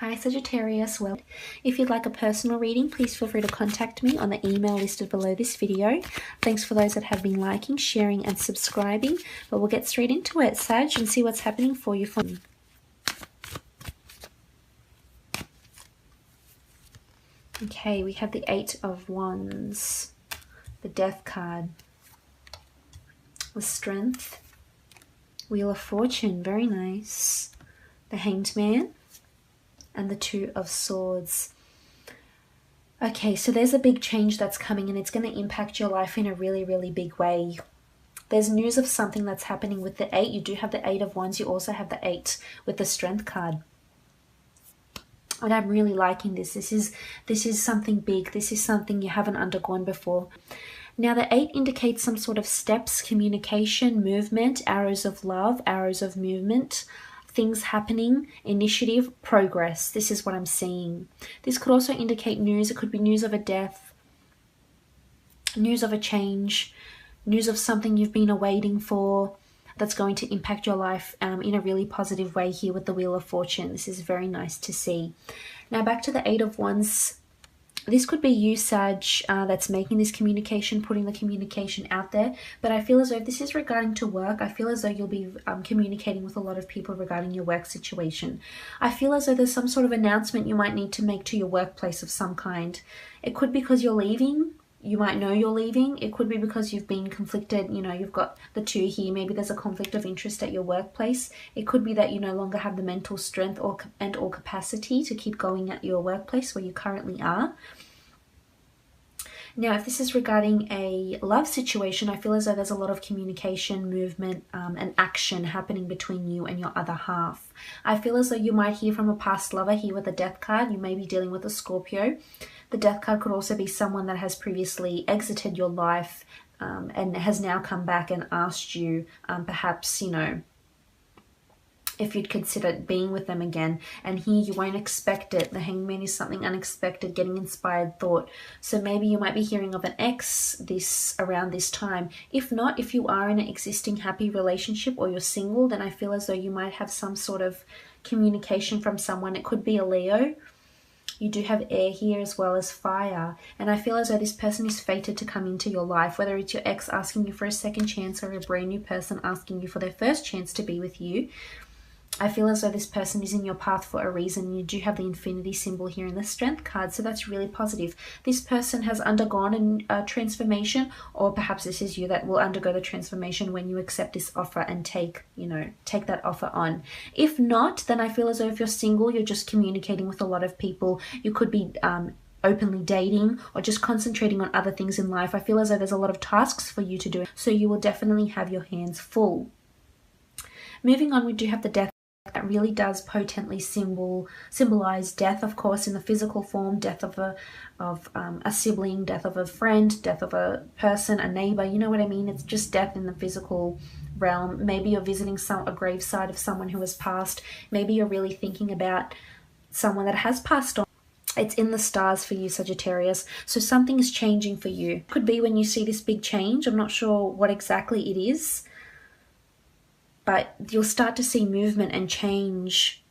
Hi Sagittarius, well, if you'd like a personal reading, please feel free to contact me on the email listed below this video. Thanks for those that have been liking, sharing and subscribing, but we'll get straight into it, Sag, and see what's happening for you. Okay, we have the Eight of Wands, the Death card, the Strength, Wheel of Fortune, very nice, the Hanged Man, and the Two of Swords. Okay, so there's a big change that's coming and it's going to impact your life in a really, really big way. There's news of something that's happening with the 8. You do have the 8 of Wands. You also have the 8 with the Strength card. And I'm really liking this. This is something big. This is something you haven't undergone before. Now, the 8 indicates some sort of steps, communication, movement, arrows of love, arrows of movement, things happening, initiative, progress. This is what I'm seeing. This could also indicate news. It could be news of a death, news of a change, news of something you've been awaiting for that's going to impact your life in a really positive way here with the Wheel of Fortune. This is very nice to see. Now back to the 8 of Wands. This could be you, Sag, that's making this communication, putting the communication out there. But I feel as though if this is regarding to work, I feel as though you'll be communicating with a lot of people regarding your work situation. I feel as though there's some sort of announcement you might need to make to your workplace of some kind. It could be because you're leaving. You might know you're leaving. It could be because you've been conflicted. You know, you've got the 2 here. Maybe there's a conflict of interest at your workplace. It could be that you no longer have the mental strength or capacity to keep going at your workplace where you currently are. Now, if this is regarding a love situation, I feel as though there's a lot of communication, movement, and action happening between you and your other half. I feel as though you might hear from a past lover here with the Death card. You may be dealing with a Scorpio. The Death card could also be someone that has previously exited your life and has now come back and asked you, perhaps, you know, if you'd consider being with them again. And here you won't expect it. The Hangman is something unexpected, getting inspired thought. So maybe you might be hearing of an ex around this time. If not, if you are in an existing happy relationship or you're single, then I feel as though you might have some sort of communication from someone. It could be a Leo. You do have air here as well as fire. And I feel as though this person is fated to come into your life, whether it's your ex asking you for a second chance or a brand new person asking you for their first chance to be with you. I feel as though this person is in your path for a reason. You do have the infinity symbol here in the Strength card, so that's really positive. This person has undergone a transformation, or perhaps this is you that will undergo the transformation when you accept this offer and take that offer on. If not, then I feel as though if you're single, you're just communicating with a lot of people. You could be openly dating or just concentrating on other things in life. I feel as though there's a lot of tasks for you to do, so you will definitely have your hands full. Moving on, we do have the Death. That really does potently symbolize death, of course, in the physical form, death of a sibling, death of a friend, death of a person, a neighbor. You know what I mean? It's just death in the physical realm. Maybe you're visiting a graveside of someone who has passed. Maybe you're really thinking about someone that has passed on. It's in the stars for you, Sagittarius. So something is changing for you. Could be when you see this big change. I'm not sure what exactly it is, but you'll start to see movement and change.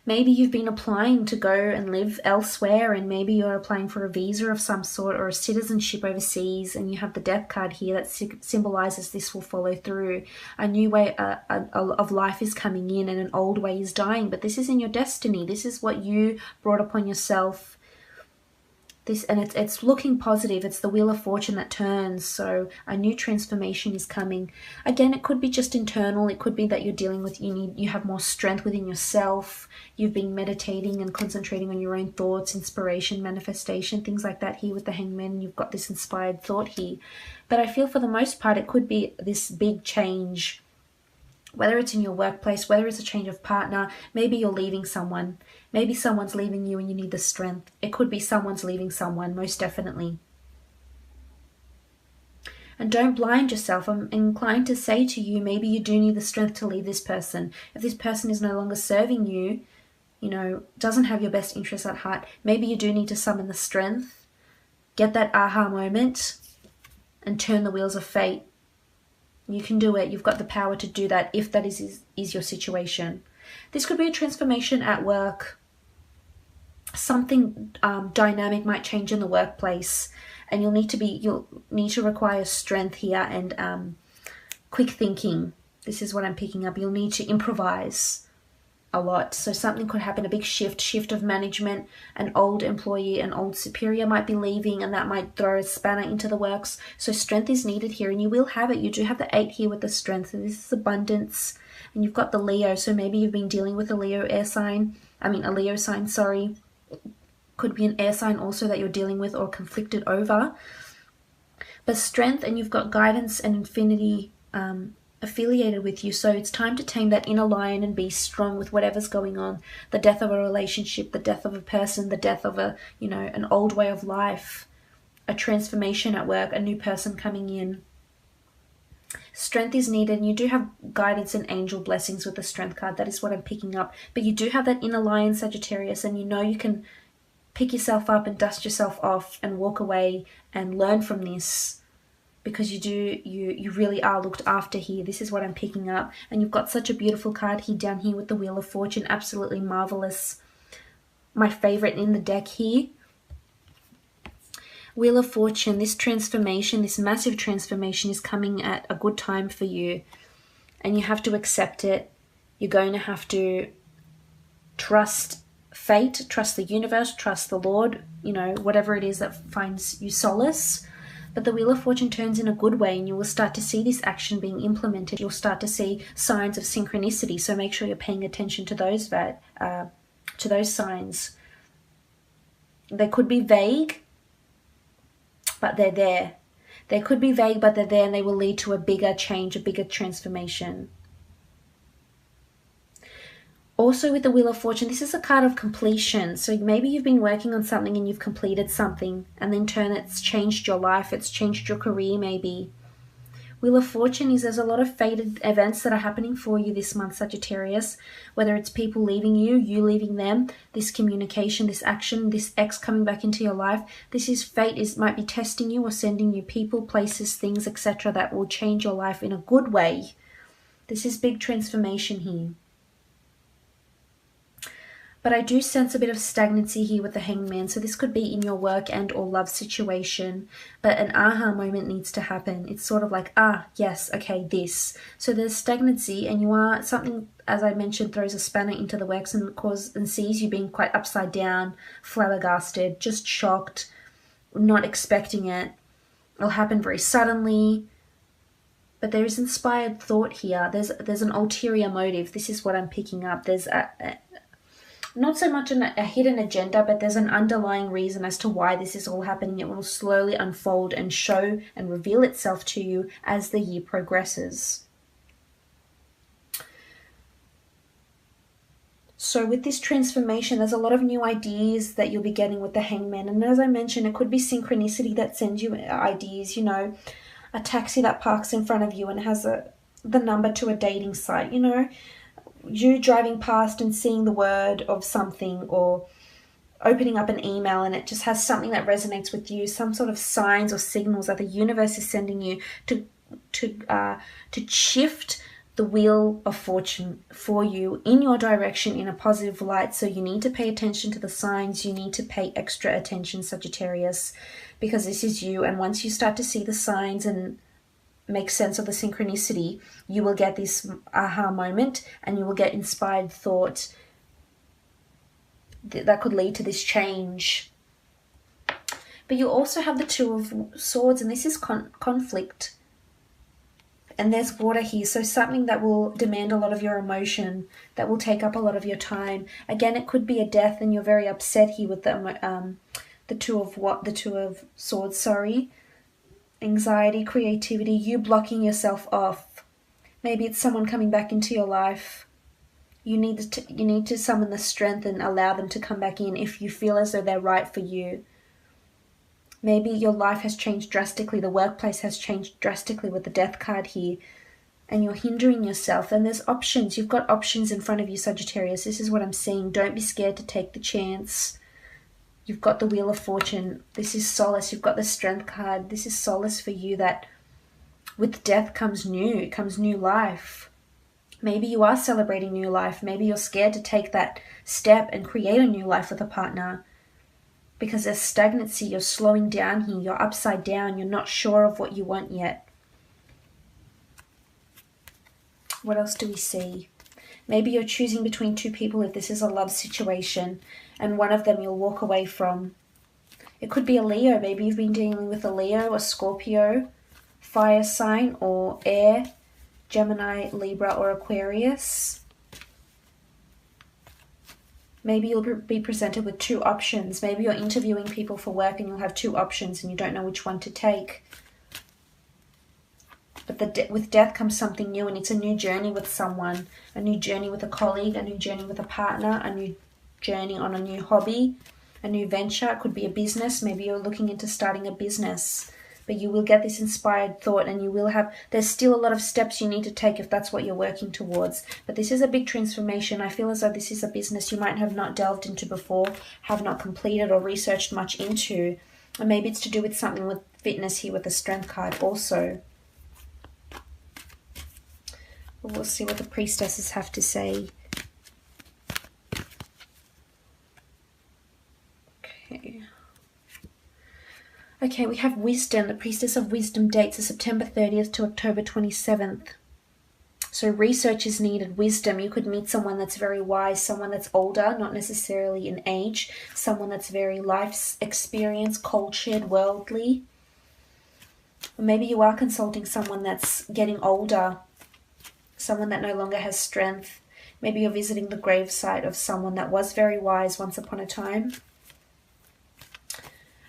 Maybe you've been applying to go and live elsewhere, and maybe you're applying for a visa of some sort or a citizenship overseas, and you have the Death card here that symbolizes this will follow through. A new way of life is coming in and an old way is dying, but this is in your destiny. This is what you brought upon yourself. It's looking positive. It's the Wheel of Fortune that turns, so a new transformation is coming. Again, it could be just internal. It could be that you're dealing with, you have more strength within yourself. You've been meditating and concentrating on your own thoughts, inspiration, manifestation, things like that here with the Hangman. You've got this inspired thought here. But I feel for the most part, it could be this big change, whether it's in your workplace, whether it's a change of partner. Maybe you're leaving someone. Maybe someone's leaving you and you need the strength. It could be someone's leaving someone, most definitely. And don't blind yourself. I'm inclined to say to you, maybe you do need the strength to leave this person. If this person is no longer serving you, doesn't have your best interests at heart, maybe you do need to summon the strength, get that aha moment, and turn the wheels of fate. You can do it. You've got the power to do that if that is your situation. This could be a transformation at work. Something dynamic might change in the workplace, and you'll need to require strength here and quick thinking. This is what I'm picking up. You'll need to improvise a lot. So something could happen, a big shift of management. An old employee, an old superior might be leaving, and that might throw a spanner into the works. So strength is needed here, and you will have it. You do have the 8 here with the strength. So this is abundance, and you've got the Leo. So maybe you've been dealing with a Leo sign, sorry. Could be an air sign also that you're dealing with or conflicted over. But strength, and you've got guidance and infinity affiliated with you. So it's time to tame that inner lion and be strong with whatever's going on. The death of a relationship, the death of a person, the death of an old way of life, a transformation at work, a new person coming in. Strength is needed, and you do have guidance and angel blessings with the strength card. That is what I'm picking up. But you do have that inner lion, Sagittarius, and you know you can pick yourself up and dust yourself off and walk away and learn from this, because you really are looked after here. This is what I'm picking up. And you've got such a beautiful card here down here with the Wheel of Fortune. Absolutely marvelous. My favorite in the deck here. Wheel of Fortune, this transformation, this massive transformation is coming at a good time for you. And you have to accept it. You're going to have to trust fate, trust the universe, trust the Lord, whatever it is that finds you solace. But the Wheel of Fortune turns in a good way, and you will start to see this action being implemented. You'll start to see signs of synchronicity. So make sure you're paying attention to those signs. They could be vague, but they're there. They could be vague, but they're there, and they will lead to a bigger change, a bigger transformation. Also with the Wheel of Fortune, this is a card of completion. So maybe you've been working on something and you've completed something, and in turn it's changed your life, it's changed your career maybe. Wheel of Fortune is there's a lot of fated events that are happening for you this month, Sagittarius. Whether it's people leaving you, you leaving them, this communication, this action, this ex coming back into your life. This is fate, might be testing you or sending you people, places, things, etc. that will change your life in a good way. This is big transformation here. But I do sense a bit of stagnancy here with the Hangman. So this could be in your work and or love situation. But an aha moment needs to happen. It's sort of like, yes, okay, this. So there's stagnancy, and you are, something, as I mentioned, throws a spanner into the works and sees you being quite upside down, flabbergasted, just shocked, not expecting it. It'll happen very suddenly. But there is inspired thought here. There's an ulterior motive. This is what I'm picking up. There's not so much a hidden agenda, but there's an underlying reason as to why this is all happening. It will slowly unfold and show and reveal itself to you as the year progresses. So with this transformation, there's a lot of new ideas that you'll be getting with the Hangman. And as I mentioned, it could be synchronicity that sends you ideas, a taxi that parks in front of you and has the number to a dating site, you driving past and seeing the word of something, or opening up an email and it just has something that resonates with you, some sort of signs or signals that the universe is sending you to shift the Wheel of Fortune for you in your direction in a positive light. So you need to pay attention to the signs. You need to pay extra attention, Sagittarius, because this is you. And once you start to see the signs and make sense of the synchronicity, you will get this aha moment, and you will get inspired thought that could lead to this change. But you also have the Two of Swords, and this is conflict. And there's water here, so something that will demand a lot of your emotion, that will take up a lot of your time. Again, it could be a death, and you're very upset here with the Two of Swords, sorry. Anxiety, creativity, you blocking yourself off. Maybe it's someone coming back into your life. You need to summon the strength and allow them to come back in if you feel as though they're right for you. Maybe your life has changed drastically. The workplace has changed drastically with the Death card here, and you're hindering yourself. And there's options. You've got options in front of you, Sagittarius. This is what I'm seeing. Don't be scared to take the chance. You've got the Wheel of Fortune. This is solace. You've got the Strength card. This is solace for you, that with death comes new life. Maybe you are celebrating new life. Maybe you're scared to take that step and create a new life with a partner because there's stagnancy. You're slowing down here. You're upside down. You're not sure of what you want yet. What else do we see? Maybe you're choosing between two people if this is a love situation, and one of them you'll walk away from. It could be a Leo. Maybe you've been dealing with a Leo, a Scorpio, fire sign, or air, Gemini, Libra, or Aquarius. Maybe you'll be presented with two options. Maybe you're interviewing people for work and you'll have two options and you don't know which one to take. But with death comes something new, and it's a new journey with someone, a new journey with a colleague, a new journey with a partner, a new journey on a new hobby, a new venture. It could be a business. Maybe you're looking into starting a business, but you will get this inspired thought, and you will have, there's still a lot of steps you need to take if that's what you're working towards. But this is a big transformation. I feel as though this is a business you might have not delved into before, have not completed or researched much into. And maybe it's to do with something with fitness here with the Strength card also. We'll see what the priestesses have to say. Okay, we have wisdom. The priestess of wisdom dates are September 30th to October 27th. So research is needed, wisdom. You could meet someone that's very wise, someone that's older, not necessarily in age, someone that's very life experience, cultured, worldly. Or maybe you are consulting someone that's getting older, someone that no longer has strength. Maybe you're visiting the gravesite of someone that was very wise once upon a time.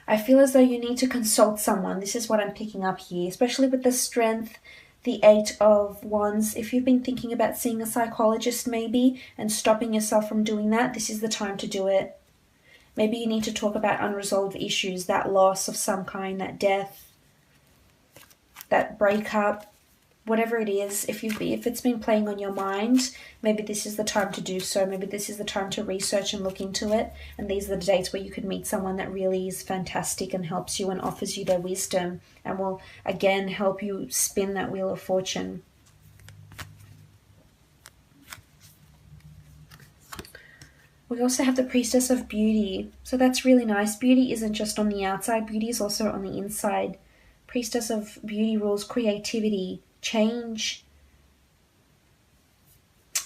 I feel as though you need to consult someone. This is what I'm picking up here, especially with the Strength, the 8 of Wands. If you've been thinking about seeing a psychologist maybe and stopping yourself from doing that, this is the time to do it. Maybe you need to talk about unresolved issues, that loss of some kind, that death, that breakup. Whatever it is, if it's been playing on your mind, maybe this is the time to do so. Maybe this is the time to research and look into it. And these are the dates where you could meet someone that really is fantastic and helps you and offers you their wisdom and will, again, help you spin that wheel of fortune. We also have the priestess of beauty. So that's really nice. Beauty isn't just on the outside. Beauty is also on the inside. Priestess of beauty rules creativity, change.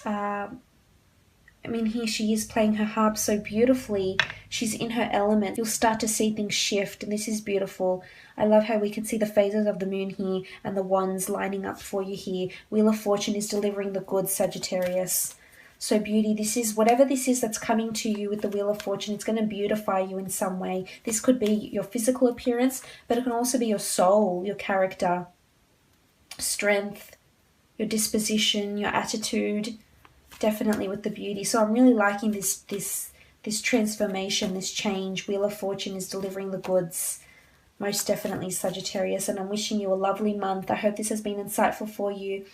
I mean, here she is playing her harp so beautifully. She's in her element. You'll start to see things shift, and this is beautiful. I love how we can see the phases of the moon here and the wands lining up for you here. Wheel of Fortune is delivering the goods, Sagittarius. So beauty, this is whatever this is that's coming to you with the Wheel of Fortune. It's going to beautify you in some way. This could be your physical appearance, but it can also be your soul, your character, strength, your disposition, your attitude. Definitely with the beauty. So I'm really liking this transformation, this change. Wheel of Fortune is delivering the goods. Most definitely, Sagittarius, and I'm wishing you a lovely month. I hope this has been insightful for you.